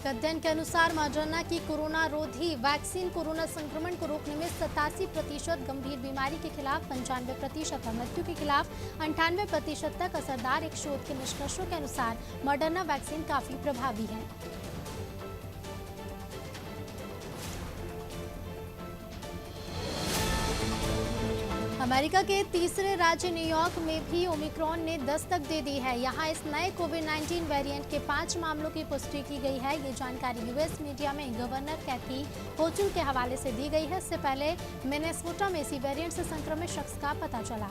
एक अध्ययन के अनुसार मॉडर्ना की कोरोना रोधी वैक्सीन कोरोना संक्रमण को रोकने में 87%, गंभीर बीमारी के खिलाफ 95% और मृत्यु के खिलाफ 98% तक असरदार। एक शोध के निष्कर्षों के अनुसार मॉडर्ना वैक्सीन काफी प्रभावी है। अमेरिका के तीसरे राज्य न्यूयॉर्क में भी ओमिक्रॉन ने दस्तक दे दी है। यहां इस नए कोविड-19 वेरिएंट के 5 मामलों की पुष्टि की गई है। ये जानकारी यूएस मीडिया में गवर्नर कैथी होचुल के हवाले से दी गई है। इससे पहले मिनेसोटा में इसी वेरिएंट से संक्रमित शख्स का पता चला।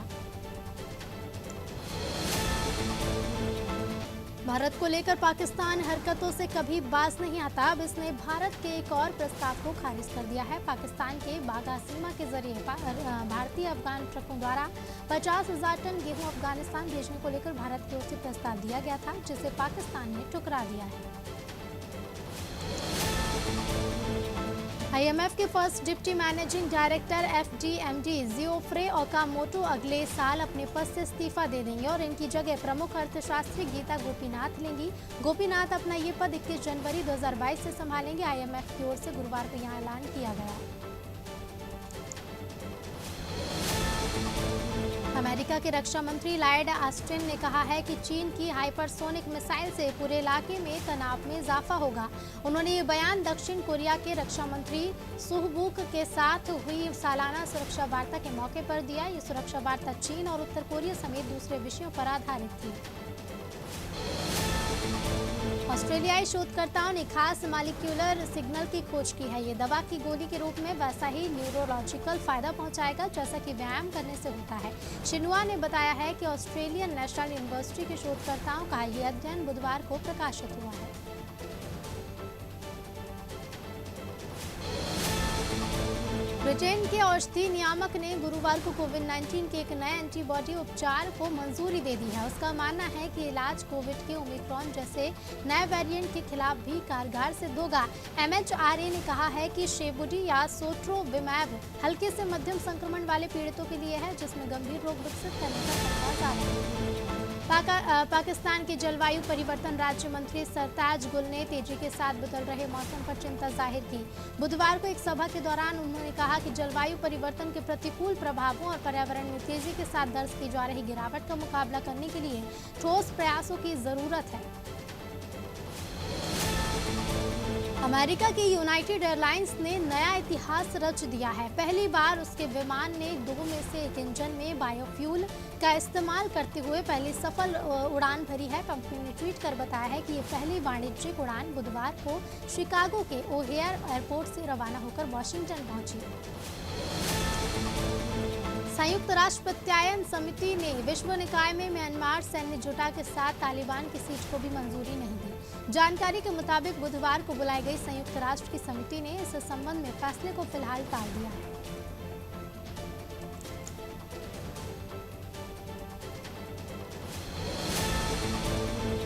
भारत को लेकर पाकिस्तान हरकतों से कभी बाज नहीं आता। अब इसने भारत के एक और प्रस्ताव को खारिज कर दिया है। पाकिस्तान के बाघा सीमा के जरिए भारतीय अफगान ट्रकों द्वारा 50,000 टन गेहूं अफगानिस्तान भेजने को लेकर भारत की ओर से प्रस्ताव दिया गया था, जिसे पाकिस्तान ने ठुकरा दिया है। आईएमएफ के first deputy managing director FDMD Geoffrey Okamoto अगले साल अपने पद से इस्तीफा दे देंगे और इनकी जगह प्रमुख अर्थशास्त्री गीता गोपीनाथ लेंगी। गोपीनाथ अपना ये पद 21 जनवरी 2022 से संभालेंगे। आईएमएफ की ओर से गुरुवार को यहां ऐलान किया गया। अमेरिका के रक्षा मंत्री लॉयड ऑस्टिन ने कहा है कि चीन की हाइपरसोनिक मिसाइल से पूरे इलाके में तनाव में इजाफा होगा। उन्होंने ये बयान दक्षिण कोरिया के रक्षा मंत्री सुहबूक के साथ हुई सालाना सुरक्षा वार्ता के मौके पर दिया। ये सुरक्षा वार्ता चीन और उत्तर कोरिया समेत दूसरे विषयों पर आधारित थी। ऑस्ट्रेलियाई शोधकर्ताओं ने खास मॉलिक्यूलर सिग्नल की खोज की है। ये दवा की गोली के रूप में वैसा ही न्यूरोलॉजिकल फायदा पहुंचाएगा जैसा कि व्यायाम करने से होता है। शिन्हुआ ने बताया है कि ऑस्ट्रेलियन नेशनल यूनिवर्सिटी के शोधकर्ताओं का ये अध्ययन बुधवार को प्रकाशित हुआ है। ब्रिटेन के औषधि नियामक ने गुरुवार को कोविड-19 के एक नए एंटीबॉडी उपचार को मंजूरी दे दी है। उसका मानना है कि इलाज कोविड के ओमिक्रॉन जैसे नए वेरिएंट के खिलाफ भी कारगर सिद्ध होगा। एमएचआरए ने कहा है कि शेबुडी या सोट्रोविमैब हल्के से मध्यम संक्रमण वाले पीड़ितों के लिए है, जिसमें गंभीर रोग विकसित करने का खतरा ज्यादा है। पाकिस्तान के जलवायु परिवर्तन राज्य मंत्री सरताज गुल ने तेजी के साथ बदल रहे मौसम पर चिंता जाहिर की। बुधवार को एक सभा के दौरान उन्होंने कहा कि जलवायु परिवर्तन के प्रतिकूल प्रभावों और पर्यावरण में तेजी के साथ दर्ज की जा रही गिरावट का मुकाबला करने के लिए ठोस प्रयासों की जरूरत है। अमेरिका की यूनाइटेड एयरलाइंस ने नया इतिहास रच दिया है। पहली बार उसके विमान ने 2 में से एक इंजन में बायोफ्यूल का इस्तेमाल करते हुए पहली सफल उड़ान भरी है। कंपनी ने ट्वीट कर बताया है कि ये पहली वाणिज्यिक उड़ान बुधवार को शिकागो के ओहेयर एयरपोर्ट से रवाना होकर वाशिंगटन पहुंची। संयुक्त राष्ट्र प्रत्यायन समिति ने विश्व निकाय में म्यांमार सैन्य जुटा के साथ तालिबान की सीट को भी मंजूरी नहीं दी। जानकारी के मुताबिक बुधवार को बुलाई गई संयुक्त राष्ट्र की समिति ने इस संबंध में फैसले को फिलहाल टाल दिया है।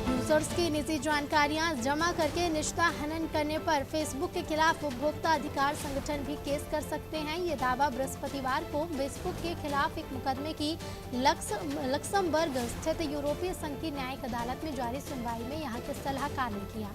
यूजर्स की निजी जानकारियां जमा करके निजता हनन करने पर फेसबुक के खिलाफ उपभोक्ता अधिकार संगठन भी केस कर सकते हैं। ये दावा बृहस्पतिवार को फेसबुक के खिलाफ एक मुकदमे की लक्समबर्ग स्थित यूरोपीय संघ की न्यायिक अदालत में जारी सुनवाई में यहाँ के सलाहकार ने किया।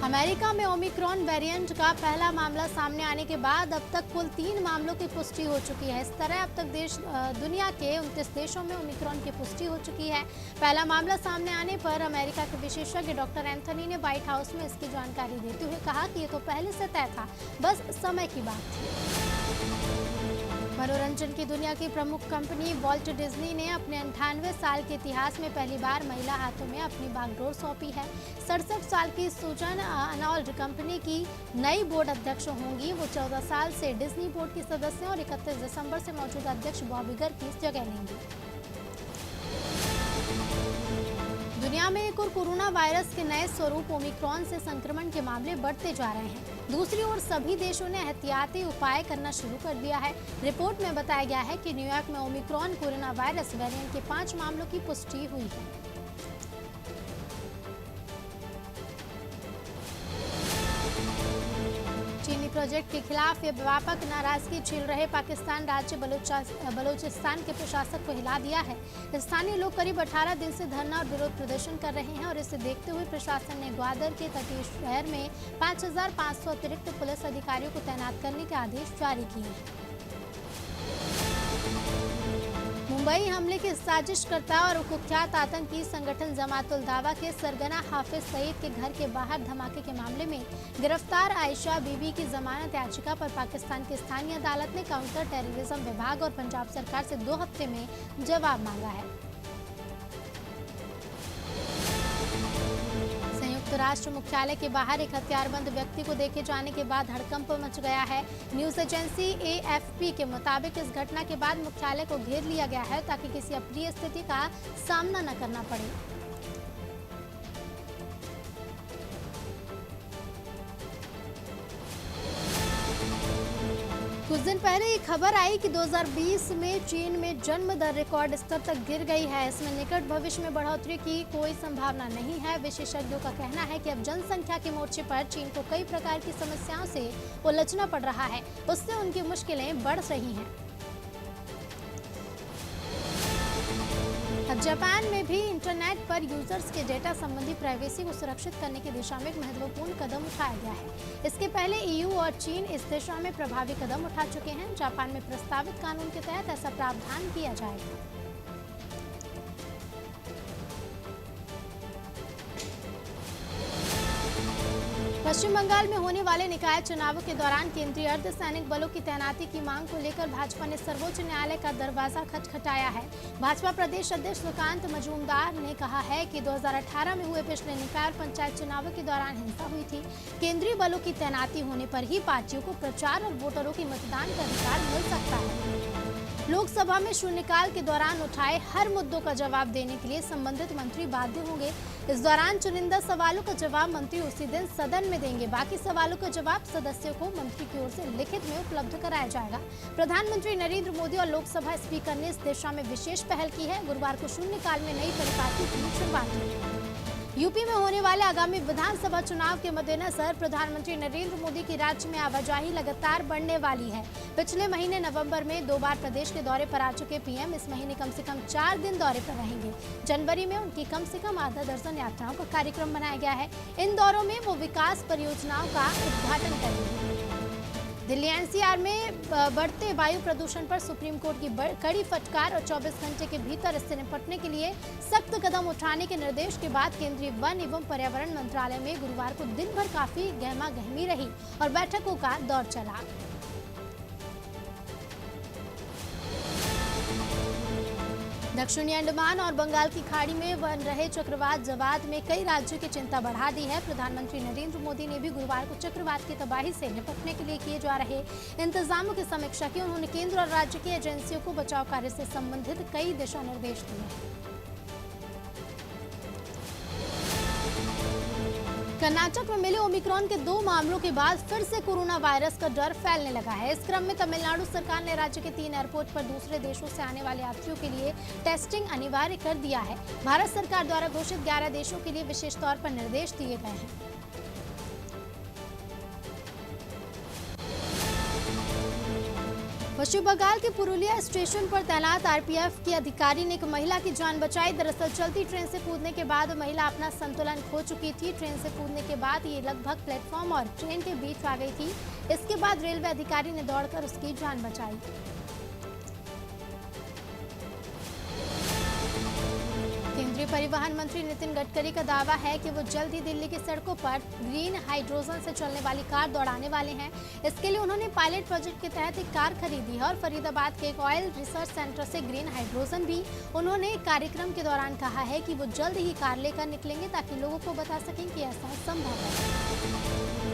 अमेरिका में ओमिक्रॉन वेरिएंट का पहला मामला सामने आने के बाद अब तक कुल 3 मामलों की पुष्टि हो चुकी है। इस तरह अब तक दुनिया के 29 देशों में ओमिक्रॉन की पुष्टि हो चुकी है। पहला मामला सामने आने पर अमेरिका के विशेषज्ञ डॉक्टर एंथनी ने व्हाइट हाउस में इसकी जानकारी देते हुए कहा कि ये तो पहले से तय था, बस समय की बात थी। मनोरंजन की दुनिया की प्रमुख कंपनी वॉल्ट डिज्नी ने अपने 98 साल के इतिहास में पहली बार महिला हाथों में अपनी बागडोर सौंपी है। 67 साल की सूजन अनॉल्ड कंपनी की नई बोर्ड अध्यक्ष होंगी। वो 14 साल से डिज्नी बोर्ड की सदस्य और 31 दिसंबर से मौजूदा अध्यक्ष बॉब इगर की जगह लेंगी। दुनिया में एक और कोरोना वायरस के नए स्वरूप ओमिक्रॉन से संक्रमण के मामले बढ़ते जा रहे हैं। दूसरी ओर सभी देशों ने एहतियाती उपाय करना शुरू कर दिया है। रिपोर्ट में बताया गया है कि न्यूयॉर्क में ओमिक्रॉन कोरोना वायरस वेरिएंट के 5 मामलों की पुष्टि हुई है। चीनी प्रोजेक्ट के खिलाफ व्यापक नाराजगी झेल रहे पाकिस्तान राज्य बलूचिस्तान के प्रशासक को हिला दिया है। स्थानीय लोग करीब 18 दिन से धरना और विरोध प्रदर्शन कर रहे हैं और इसे देखते हुए प्रशासन ने ग्वादर के तटीय शहर में 5500 अतिरिक्त पुलिस अधिकारियों को तैनात करने के आदेश जारी किए हैं। मुंबई हमले के साजिशकर्ता और कुख्यात आतंकी संगठन जमात-उल दावा के सरगना हाफिज सईद के घर के बाहर धमाके के मामले में गिरफ्तार आयशा बीबी की जमानत याचिका पर पाकिस्तान की स्थानीय अदालत ने काउंटर टेररिज्म विभाग और पंजाब सरकार से 2 हफ्ते में जवाब मांगा है। राष्ट्र मुख्यालय के बाहर एक हथियारबंद व्यक्ति को देखे जाने के बाद हड़कंप मच गया है। न्यूज एजेंसी AFP के मुताबिक इस घटना के बाद मुख्यालय को घेर लिया गया है ताकि किसी अप्रिय स्थिति का सामना न करना पड़े। कुछ दिन पहले ये खबर आई कि 2020 में चीन में जन्म दर रिकॉर्ड स्तर तक गिर गई है। इसमें निकट भविष्य में बढ़ोतरी की कोई संभावना नहीं है। विशेषज्ञों का कहना है कि अब जनसंख्या के मोर्चे पर चीन को कई प्रकार की समस्याओं से उलझना पड़ रहा है, उससे उनकी मुश्किलें बढ़ रही हैं। जापान में भी इंटरनेट पर यूजर्स के डेटा संबंधी प्राइवेसी को सुरक्षित करने की दिशा में एक महत्वपूर्ण कदम उठाया गया है। इसके पहले EU और चीन इस दिशा में प्रभावी कदम उठा चुके हैं। जापान में प्रस्तावित कानून के तहत ऐसा प्रावधान किया जाएगा। पश्चिम बंगाल में होने वाले निकाय चुनावों के दौरान केंद्रीय अर्धसैनिक बलों की तैनाती की मांग को लेकर भाजपा ने सर्वोच्च न्यायालय का दरवाजा खटखटाया है। भाजपा प्रदेश अध्यक्ष सुकांत मजूमदार ने कहा है कि 2018 में हुए पिछले निकाय और पंचायत चुनावों के दौरान हिंसा हुई थी। केंद्रीय बलों की तैनाती होने पर ही पार्टियों को प्रचार और वोटरों की मतदान का अधिकार मिल सकता है। लोकसभा में शून्यकाल के दौरान उठाए हर मुद्दों का जवाब देने के लिए संबंधित मंत्री बाध्य होंगे। इस दौरान चुनिंदा सवालों का जवाब मंत्री उसी दिन सदन में देंगे। बाकी सवालों का जवाब सदस्यों को मंत्री की ओर से लिखित में उपलब्ध कराया जाएगा। प्रधानमंत्री नरेंद्र मोदी और लोकसभा स्पीकर ने इस दिशा में विशेष पहल की है। गुरुवार को शून्यकाल में नई परिपाटी की शुरुआत हुई। यूपी में होने वाले आगामी विधानसभा चुनाव के मद्देनजर प्रधानमंत्री नरेंद्र मोदी की राज्य में आवाजाही लगातार बढ़ने वाली है। पिछले महीने नवंबर में 2 बार प्रदेश के दौरे पर आ चुके पीएम इस महीने कम से कम 4 दिन दौरे पर रहेंगे। जनवरी में उनकी कम से कम आधा दर्जन यात्राओं का कार्यक्रम बनाया गया है। इन दौरों में वो विकास परियोजनाओं का उद्घाटन करेंगे। दिल्ली NCR में बढ़ते वायु प्रदूषण पर सुप्रीम कोर्ट की कड़ी फटकार और 24 घंटे के भीतर इससे निपटने के लिए सख्त कदम उठाने के निर्देश के बाद केंद्रीय वन एवं पर्यावरण मंत्रालय में गुरुवार को दिन भर काफी गहमागहमी रही और बैठकों का दौर चला। दक्षिणी अंडमान और बंगाल की खाड़ी में बन रहे चक्रवात जवाद में कई राज्यों की चिंता बढ़ा दी है। प्रधानमंत्री नरेंद्र मोदी ने भी गुरुवार को चक्रवात की तबाही से निपटने के लिए किए जा रहे इंतजामों की समीक्षा की। उन्होंने केंद्र और राज्य की एजेंसियों को बचाव कार्य से संबंधित कई दिशा निर्देश दिए। कर्नाटक में मिले ओमिक्रॉन के 2 मामलों के बाद फिर से कोरोना वायरस का डर फैलने लगा है। इस क्रम में तमिलनाडु सरकार ने राज्य के 3 एयरपोर्ट पर दूसरे देशों से आने वाले यात्रियों के लिए टेस्टिंग अनिवार्य कर दिया है। भारत सरकार द्वारा घोषित 11 देशों के लिए विशेष तौर पर निर्देश दिए गए हैं। पश्चिम बंगाल के पुरुलिया स्टेशन पर तैनात RPF के अधिकारी ने एक महिला की जान बचाई। दरअसल चलती ट्रेन से कूदने के बाद महिला अपना संतुलन खो चुकी थी। ट्रेन से कूदने के बाद ये लगभग प्लेटफॉर्म और ट्रेन के बीच आ गई थी। इसके बाद रेलवे अधिकारी ने दौड़कर उसकी जान बचाई। केंद्रीय परिवहन मंत्री नितिन गडकरी का दावा है कि वो जल्द ही दिल्ली की सड़कों पर ग्रीन हाइड्रोजन से चलने वाली कार दौड़ाने वाले हैं। इसके लिए उन्होंने पायलट प्रोजेक्ट के तहत एक कार खरीदी है और फरीदाबाद के एक ऑयल रिसर्च सेंटर से ग्रीन हाइड्रोजन भी उन्होंने कार्यक्रम के दौरान कहा है कि वो जल्द ही कार लेकर निकलेंगे ताकि लोगों को बता सकें कि ऐसा संभव है।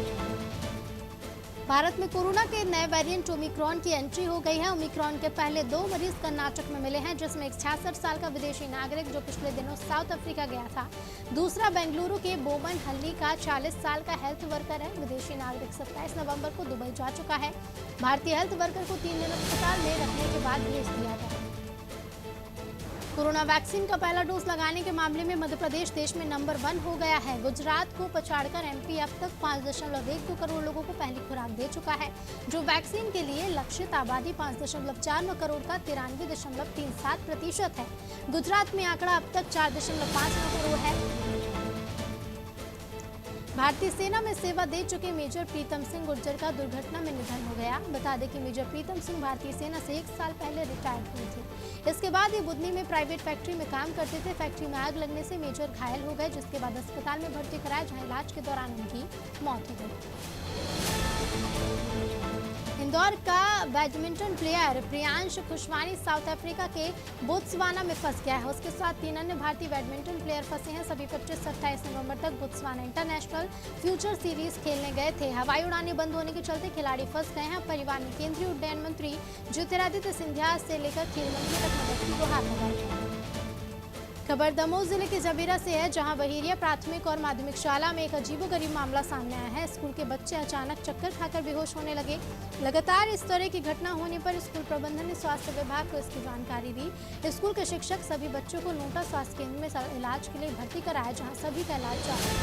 भारत में कोरोना के नए वेरिएंट ओमिक्रॉन की एंट्री हो गई है। ओमिक्रॉन के पहले 2 मरीज कर्नाटक में मिले हैं, जिसमें एक 66 साल का विदेशी नागरिक जो पिछले दिनों साउथ अफ्रीका गया था। दूसरा बेंगलुरु के बोमन हल्ली का 40 साल का हेल्थ वर्कर है। विदेशी नागरिक 27 नवंबर को दुबई जा चुका है। भारतीय हेल्थ वर्कर को 3 दिन अस्पताल में रखने के बाद भेज दिया गया। कोरोना वैक्सीन का पहला डोज लगाने के मामले में मध्य प्रदेश देश में नंबर 1 हो गया है। गुजरात को पछाड़कर एमपी अब तक 5.12 करोड़ लोगों को पहली खुराक दे चुका है, जो वैक्सीन के लिए लक्षित आबादी 5.49 करोड़ का 93.37% है। गुजरात में आंकड़ा अब तक 4.59 करोड़ है। भारतीय सेना में सेवा दे चुके मेजर प्रीतम सिंह गुर्जर का दुर्घटना में निधन हो गया। बता दें कि मेजर प्रीतम सिंह भारतीय सेना से 1 साल पहले रिटायर हुए थे। इसके बाद ये बुधनी में प्राइवेट फैक्ट्री में काम करते थे। फैक्ट्री में आग लगने से मेजर घायल हो गए, जिसके बाद अस्पताल में भर्ती कराया, जहां इलाज के दौरान उनकी मौत हो गई। इंदौर का badminton player Priyansh Khushwani South Africa के बोत्सवाना में फंस गया है। उसके साथ 3 अन्य भारतीय बैडमिंटन प्लेयर फंसे हैं। सभी 25-28 नवंबर तक बोत्सवाना इंटरनेशनल फ्यूचर सीरीज खेलने गए थे। हवाई उड़ानें बंद होने के चलते खिलाड़ी फंस गए हैं। परिवार ने केंद्रीय उड्डयन मंत्री ज्योतिरादित्य सिंधिया से लेकर खेल मंत्री तक मदद की गुहार लगाई। खबर दमोह जिले के जबीरा से है, जहां बहेरिया प्राथमिक और माध्यमिक शाला में एक अजीबोगरीब मामला सामने आया है। स्कूल के बच्चे अचानक चक्कर खाकर बेहोश होने लगे। लगातार इस तरह की घटना होने पर स्कूल प्रबंधन ने स्वास्थ्य विभाग को इसकी जानकारी दी। स्कूल के शिक्षक सभी बच्चों को नोटा स्वास्थ्य केंद्र में इलाज के लिए भर्ती कराया, जहाँ सभी का इलाज जारी है।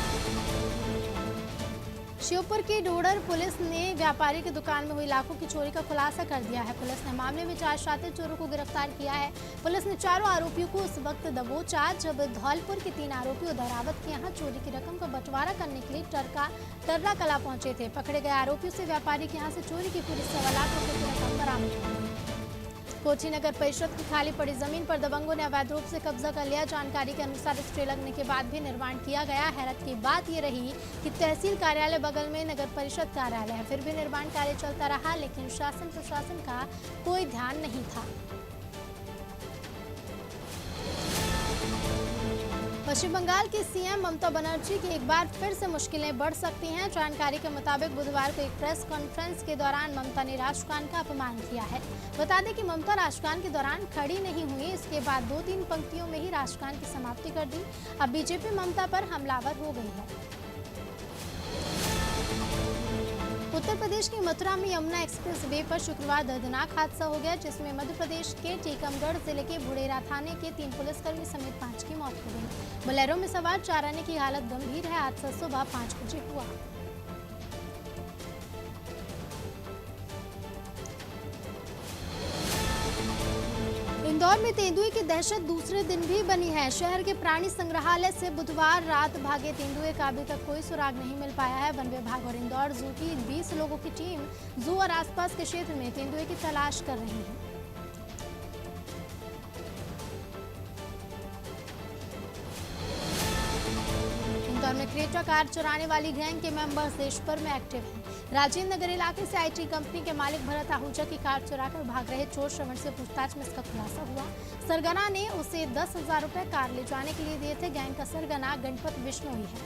श्योपुर की डोडर पुलिस ने व्यापारी की दुकान में हुई लाखों की चोरी का खुलासा कर दिया है। पुलिस ने मामले में 4 शातिर चोरों को गिरफ्तार किया है। पुलिस ने चारों आरोपियों को उस वक्त दबोचा जब धौलपुर के 3 आरोपी उदरावत के यहाँ चोरी की रकम का बंटवारा करने के लिए टर्रा कला पहुंचे थे। पकड़े गए आरोपियों से व्यापारी के यहाँ से चोरी की पूरी 1.25 लाख रुपए की रकम बरामद हुई। कोची नगर परिषद की खाली पड़ी जमीन पर दबंगों ने अवैध रूप से कब्जा कर लिया। जानकारी के अनुसार स्टे लगने के बाद भी निर्माण किया गया। हैरत की बात ये रही कि तहसील कार्यालय बगल में नगर परिषद कार्यालय है, फिर भी निर्माण कार्य चलता रहा, लेकिन शासन प्रशासन का कोई ध्यान नहीं था। पश्चिम बंगाल की सीएम ममता बनर्जी की एक बार फिर से मुश्किलें बढ़ सकती हैं। जानकारी के मुताबिक बुधवार को एक प्रेस कॉन्फ्रेंस के दौरान ममता ने राष्ट्र गान का अपमान किया है। बता दें कि ममता राष्ट्र गान के दौरान खड़ी नहीं हुई। इसके बाद 2-3 पंक्तियों में ही राष्ट्र गान की समाप्ति कर दी। अब बीजेपी ममता पर हमलावर हो गई है। उत्तर प्रदेश की मथुरा में यमुना एक्सप्रेस वे पर शुक्रवार दर्दनाक हादसा हो गया, जिसमें मध्य प्रदेश के टीकमगढ़ जिले के बुढ़ेरा थाने के 3 पुलिसकर्मी समेत 5 की मौत हो गई। बोलेरो में सवार 4 अन्य की हालत गंभीर है। हादसा सुबह 5 बजे हुआ। इंदौर में तेंदुए की दहशत दूसरे दिन भी बनी है। शहर के प्राणी संग्रहालय से बुधवार रात भागे तेंदुए का अभी तक कोई सुराग नहीं मिल पाया है। वन विभाग और इंदौर जू की 20 लोगों की टीम जू और आसपास के क्षेत्र में तेंदुए की तलाश कर रही है। इंदौर में क्रेटा कार चुराने वाली गैंग के मेंबर्स देशभर में एक्टिव हैं। राजेंद्र नगर इलाके से आईटी कंपनी के मालिक भरत आहूजा की कार चुराकर भाग रहे चोर श्रवण से पूछताछ में इसका खुलासा हुआ। सरगना ने उसे 10,000 रुपए कार ले जाने के लिए दिए थे। गैंग का सरगना गणपत बिश्नोई है।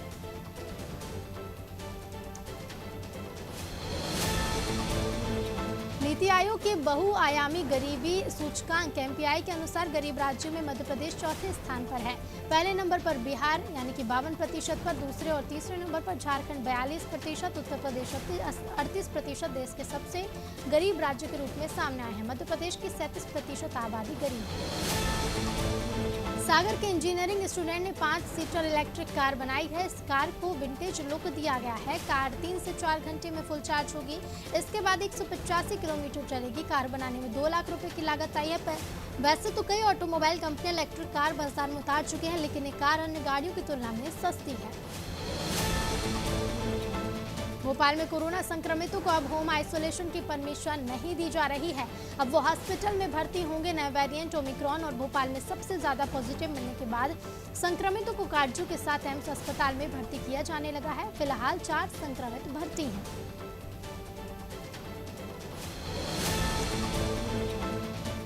नीति आयोग के बहुआयामी गरीबी सूचकांक एमपीआई के अनुसार गरीब राज्यों में मध्य प्रदेश चौथे स्थान पर है। पहले नंबर पर बिहार यानी कि 52% पर, दूसरे और तीसरे नंबर पर झारखंड 42%, उत्तर प्रदेश 38% देश के सबसे गरीब राज्य के रूप में सामने आए हैं। मध्य प्रदेश की 37% आबादी गरीब है। सागर के इंजीनियरिंग स्टूडेंट ने 5 सीटर इलेक्ट्रिक कार बनाई है। इस कार को विंटेज लुक दिया गया है। कार 3 से 4 घंटे में फुल चार्ज होगी। इसके बाद 185 किलोमीटर चलेगी। कार बनाने में 2 लाख रुपए की लागत आई है। वैसे तो कई ऑटोमोबाइल कंपनियां इलेक्ट्रिक कार बाजार में उतार चुके हैं, लेकिन ये कार अन्य गाड़ियों की तुलना में सस्ती है। भोपाल में कोरोना संक्रमितों को अब होम आइसोलेशन की परमिशन नहीं दी जा रही है। अब वो हॉस्पिटल में भर्ती होंगे। नए वेरिएंट ओमिक्रॉन और भोपाल में सबसे ज्यादा पॉजिटिव मिलने के बाद संक्रमितों को काटजू के साथ एम्स अस्पताल में भर्ती किया जाने लगा है। फिलहाल 4 संक्रमित भर्ती हैं।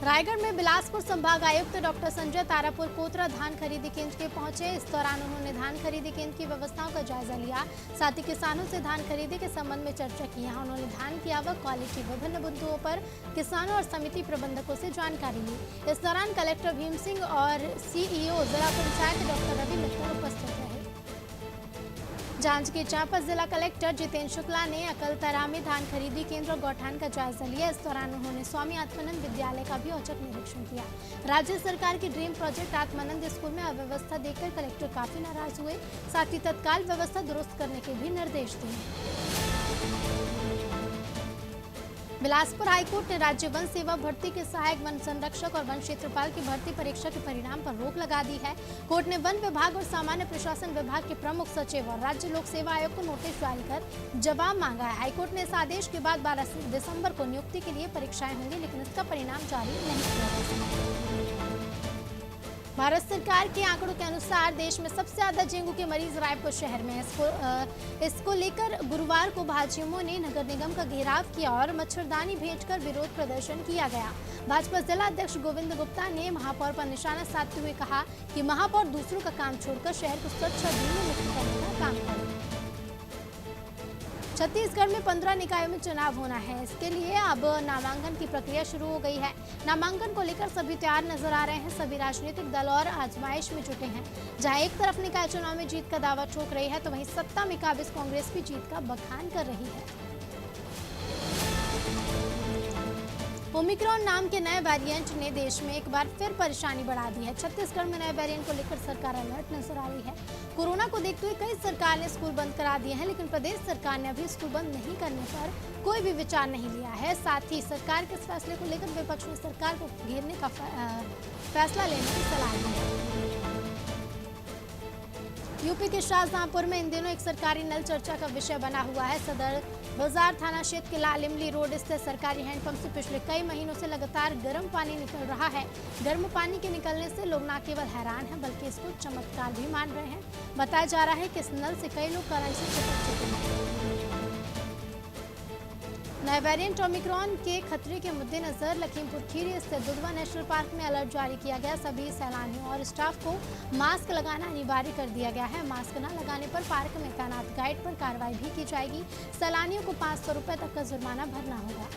रायगढ़ में बिलासपुर संभाग आयुक्त डॉक्टर संजय तारापुर कोतरा धान खरीदी केंद्र के पहुंचे। इस दौरान उन्होंने धान खरीदी केंद्र की व्यवस्थाओं का जायजा लिया। साथ ही किसानों से धान खरीदी के संबंध में चर्चा की। यहाँ उन्होंने धान की आवक, क्वालिटी, विभिन्न मुद्दों पर किसानों और समिति प्रबंधकों से जानकारी ली। इस दौरान कलेक्टर भीम सिंह और सीईओ जिला पंचायत डॉक्टर रवि मित्तल उपस्थित रहे। जांजगीर चांपा जिला कलेक्टर जितेंद्र शुक्ला ने अकलतरा में धान खरीदी केंद्र और गौठान का जायजा लिया। इस दौरान उन्होंने स्वामी आत्मानंद विद्यालय का भी औचक निरीक्षण किया। राज्य सरकार की ड्रीम प्रोजेक्ट आत्मानंद स्कूल में अव्यवस्था देखकर कलेक्टर काफी नाराज हुए, साथ ही तत्काल व्यवस्था दुरुस्त करने के भी निर्देश दिए। बिलासपुर हाईकोर्ट ने राज्य वन सेवा भर्ती के सहायक वन संरक्षक और वन क्षेत्रपाल की भर्ती परीक्षा के परिणाम पर रोक लगा दी है। कोर्ट ने वन विभाग और सामान्य प्रशासन विभाग के प्रमुख सचिव और राज्य लोक सेवा आयोग को नोटिस जारी कर जवाब मांगा है। हाईकोर्ट ने इस आदेश के बाद 12 दिसंबर को नियुक्ति के लिए परीक्षाएं होंगी, लेकिन इसका परिणाम जारी नहीं किया जा सकता। भारत सरकार के आंकड़ों के अनुसार देश में सबसे ज्यादा डेंगू के मरीज रायपुर शहर में हैं। इसको लेकर गुरुवार को भाजयुमों ने नगर निगम का घेराव किया और मच्छरदानी भेजकर विरोध प्रदर्शन किया गया। भाजपा जिला अध्यक्ष गोविंद गुप्ता ने महापौर पर निशाना साधते हुए कहा कि महापौर दूसरों का काम छोड़कर शहर को स्वच्छ और धूल मुक्त करने का काम करें। छत्तीसगढ़ में 15 निकायों में चुनाव होना है। इसके लिए अब नामांकन की प्रक्रिया शुरू हो गई है। नामांकन को लेकर सभी तैयार नजर आ रहे हैं। सभी राजनीतिक दल और आजमाइश में जुटे हैं। जहां एक तरफ निकाय चुनाव में जीत का दावा ठोक रही है, तो वहीं सत्ता में काबिज कांग्रेस भी जीत का बखान कर रही है। ओमिक्रॉन नाम के नए वेरिएंट ने देश में एक बार फिर परेशानी बढ़ा दी है। छत्तीसगढ़ में नए वेरिएंट को लेकर सरकार अलर्ट नजर आ रही है। कोरोना को देखते हुए कई सरकार ने स्कूल बंद करा दिए हैं, लेकिन प्रदेश सरकार ने अभी स्कूल बंद नहीं करने पर कोई भी विचार नहीं लिया है। साथ ही सरकार के इस फैसले को लेकर विपक्ष ने सरकार को घेरने का फैसला लेने की सलाह दी है। यूपी के शाहजहांपुर में इन दिनों एक सरकारी नल चर्चा का विषय बना हुआ है। सदर बाजार थाना क्षेत्र के लाल इमली रोड स्थित सरकारी हैंडपंप से पिछले कई महीनों से लगातार गर्म पानी निकल रहा है। गर्म पानी के निकलने से लोग न केवल हैरान हैं, बल्कि इसको चमत्कार भी मान रहे हैं। बताया जा रहा है कि इस नल से कई लोग करंट से चिपक चुके हैं। नए वेरिएंट ओमिक्रॉन के खतरे के मद्देनजर लखीमपुर खीरी स्थित दुधवा नेशनल पार्क में अलर्ट जारी किया गया। सभी सैलानियों और स्टाफ को मास्क लगाना अनिवार्य कर दिया गया है। मास्क न लगाने पर पार्क में तैनात गाइड पर कार्रवाई भी की जाएगी। सैलानियों को 500 रुपए तक का जुर्माना भरना होगा।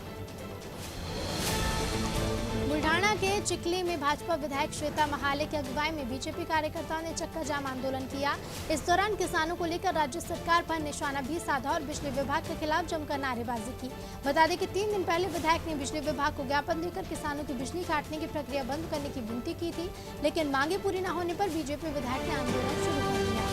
बुल्ढाना के चिखली में भाजपा विधायक श्वेता महाले की अगुवाई में बीजेपी कार्यकर्ताओं ने चक्का जाम आंदोलन किया। इस दौरान किसानों को लेकर राज्य सरकार पर निशाना भी साधा और बिजली विभाग के खिलाफ जमकर नारेबाजी की। बता दें कि 3 दिन पहले विधायक ने बिजली विभाग को ज्ञापन देकर किसानों की बिजली काटने की प्रक्रिया बंद करने की विनती की थी, लेकिन मांगे पूरी न होने पर बीजेपी विधायक ने आंदोलन शुरू कर दिया।